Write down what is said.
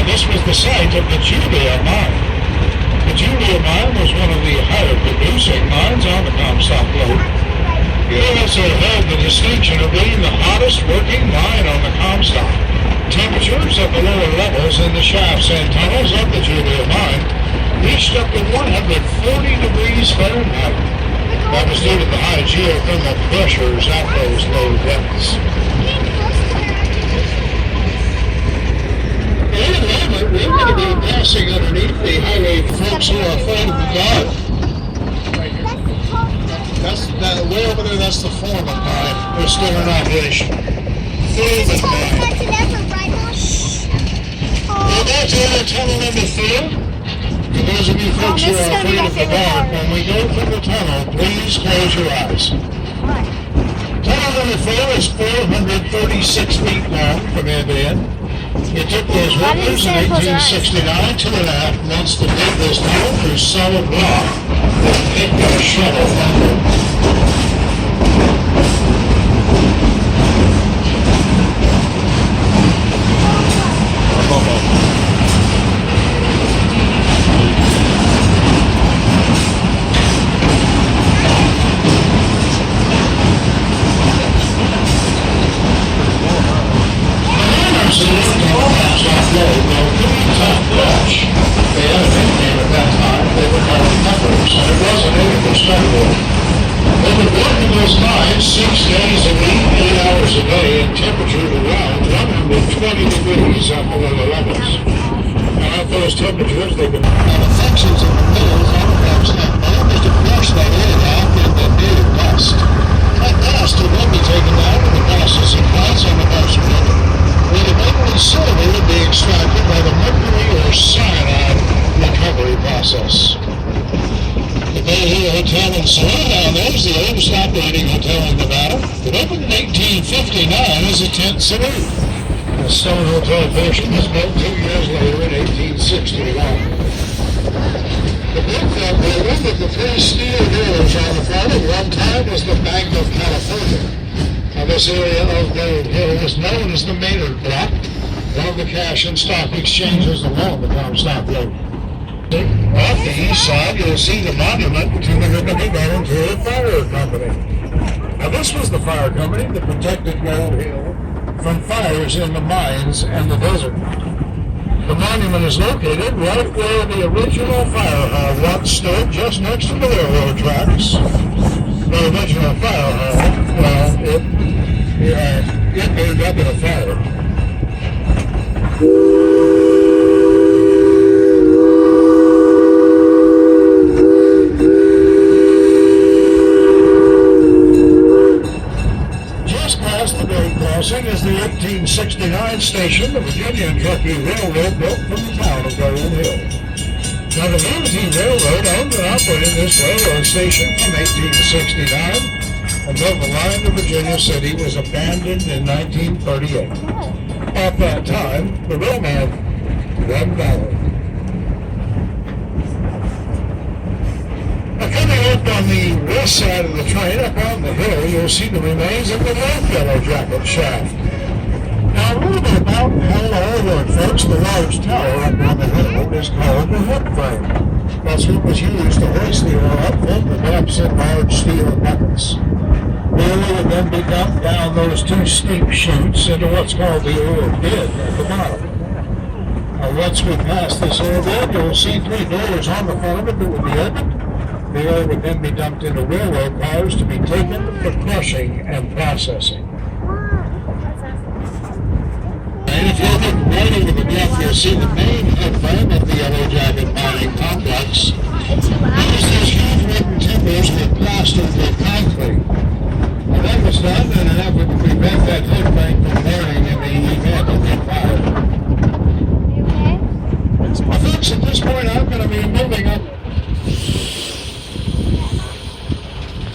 This was the site of the Julia mine. The Julia mine was one of the higher producing mines on the Comstock Lode. It also held the distinction of being the hottest working mine on the Comstock. Temperatures at the lower levels in the shafts and tunnels of the Julia mine reached up to 140 degrees Fahrenheit. That was due to the high geothermal pressures at those low depths. We're going to be passing underneath the highway for folks who are afraid of the dark. That's that way over there. That's the Foreman mine. We're still in operation. Foreman mine. We're about to enter a tunnel number 4. For those of you folks who are afraid of the dark, when we go through the tunnel, please close your eyes. Tunnel number 4 is 436 feet long from end to end. It took those workers in 1869 2.5 months to dig this tunnel through solid rock that picked up shovel thunder. Temperatures, they've been the functions of the mills on the Comstock mine is to flush that air out in the new dust. That dust will then be taken out of the processing plants on the Marsh Pit, where the metal and silver will be extracted by the mercury or cyanide recovery process. The Bay Hill Hotel and Saloon down there is the oldest operating hotel in Nevada. It opened in 1859 as a tent saloon. The Stone Hotel portion was built 2 years later in 1861. The Brookville building with the 3 steel doors on the front at one time was the Bank of California. Now, this area of Gold Hill is known as the Maynard Block, one of the cash and stock exchanges along the Comstock Road. Off the east side, you'll see the monument to the Liberty Volunteer Fire Company. Now, this was the fire company that protected Gold Hill from fires in the mines and the desert. The monument is located right where the original fire hall once stood, just next to the railroad tracks. The original fire hall, well, it burned up in a fire. Is the 1869 station the Virginia and Kentucky Railroad built from the town of Gold Hill. Now, the Levantine Railroad owned and operated this railroad station from 1869 until the line to Virginia City was abandoned in 1938. At that time, the rail had one dollar. Coming up on the west side of the train, up on the hill, you'll see the remains of the Yellow Jacket shaft. Now, a little bit about how it all worked, folks. The large tower up on the hill is called the hook frame. That's what was used to hoist the ore up from the depths in large steel buckets. The ore would then be dumped down those 2 steep chutes into what's called the ore bed at the bottom. Now, once we pass this ore bed, you'll see 3 doors on the front of it that would be opened. The ore would then be dumped into railroad cars to be taken for crushing and processing. And if you look right over the bluff, you'll see the main hook frame of the Yellow Jacket mining